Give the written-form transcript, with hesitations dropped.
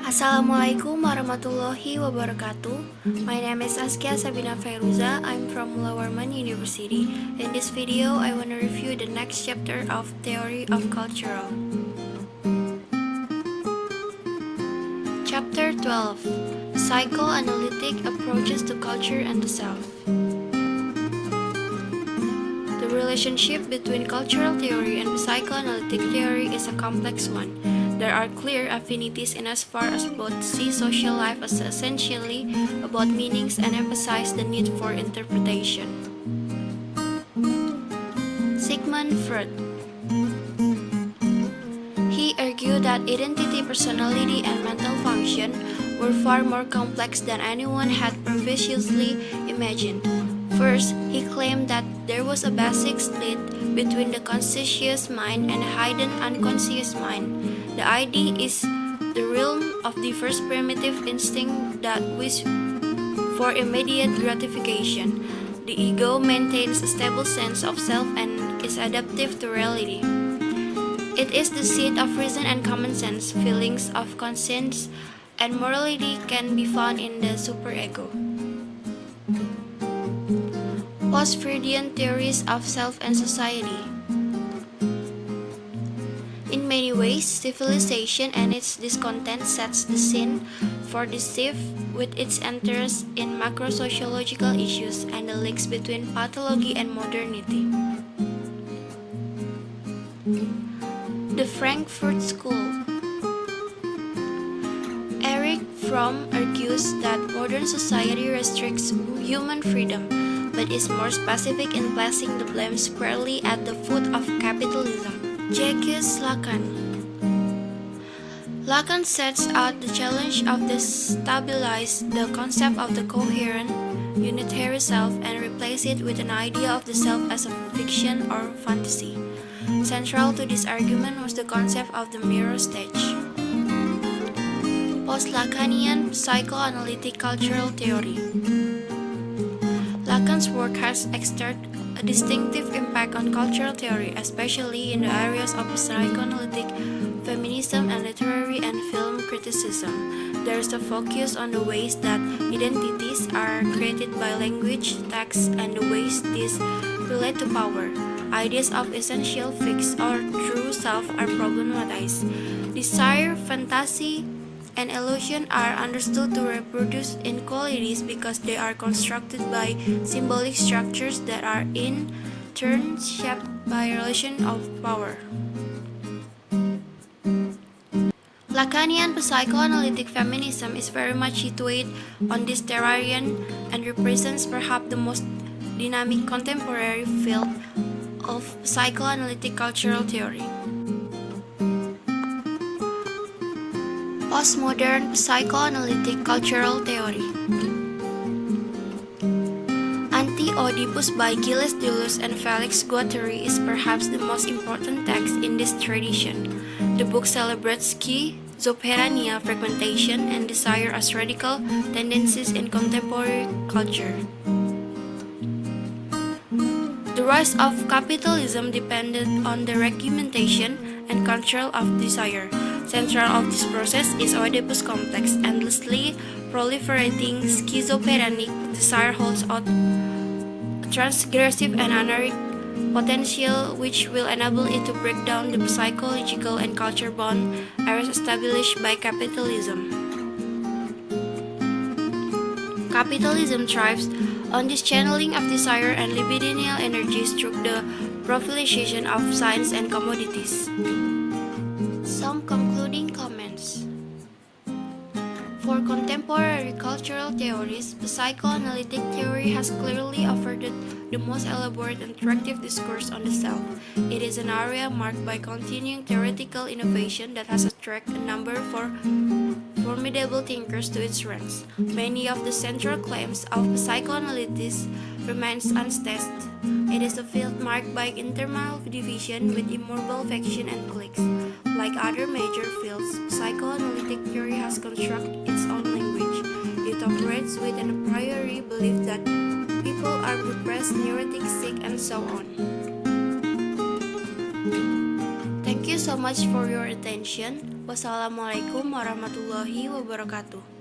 Assalamualaikum warahmatullahi wabarakatuh. My name is Azkia Sabina Fairuzza. I'm from Lowerman University. In this video, I want to review the next chapter of Theory of Cultural. Chapter 12. Psychoanalytic Approaches to Culture and the Self. The relationship between cultural theory and psychoanalytic theory is a complex one. There are clear affinities in as far as both see social life as essentially about meanings and emphasize the need for interpretation. Sigmund Freud. He argued that identity, personality, and mental function were far more complex than anyone had previously imagined. First, he claimed that there was a basic split between the conscious mind and the hidden unconscious mind. The idea is the realm of the first primitive instinct that wish for immediate gratification. The ego maintains a stable sense of self and is adaptive to reality. It is the seat of reason and common sense. Feelings of conscience and morality can be found in the superego. Post-Freudian theories of self and society. In many ways, civilization and its discontent sets the scene for the shift with its interest in macro-sociological issues and the links between pathology and modernity. The Frankfurt School. Erich Fromm argues that modern society restricts human freedom, but is more specific in placing the blame squarely at the foot of capitalism. Jacques Lacan. Lacan sets out the challenge of destabilize the concept of the coherent, unitary self and replace it with an idea of the self as a fiction or fantasy. Central to this argument was the concept of the mirror stage. Post-Lacanian psychoanalytic cultural theory. Lacan's work has exerted a distinctive impact on cultural theory, especially in the areas of psychoanalytic, feminism, and literary and film criticism. There is a focus on the ways that identities are created by language, text, and the ways these relate to power. Ideas of essential fixed or true self are problematized. Desire, fantasy, and illusion are understood to reproduce inequalities because they are constructed by symbolic structures that are in turn shaped by relation of power. Lacanian psychoanalytic feminism is very much situated on this terrain and represents perhaps the most dynamic contemporary field of psychoanalytic cultural theory. Postmodern psychoanalytic cultural theory. Anti-Oedipus by Gilles Deleuze and Felix Guattari is perhaps the most important text in this tradition. The book celebrates schizophrenia, fragmentation, and desire as radical tendencies in contemporary culture. The rise of capitalism depended on the regimentation and control of desire. Central of this process is Oedipus complex. Endlessly proliferating schizophrenic desire holds out transgressive and anarchic potential which will enable it to break down the psychological and cultural bond areas established by capitalism. Capitalism thrives on this channeling of desire and libidinal energies through the profilization of science and commodities. Some concluding comments. For contemporary cultural theories, psychoanalytic theory has clearly offered the most elaborate and attractive discourse on the self. It is an area marked by continuing theoretical innovation that has attracted a number of formidable thinkers to its ranks. Many of the central claims of psychoanalysis remains untested. It is a field marked by internal division with immovable faction and cliques. Like other major fields, psychoanalytic theory has constructed its own language. It operates with a priori belief that people are repressed, neurotic, sick, and so on. Thank you so much for your attention. Wassalamualaikum warahmatullahi wabarakatuh.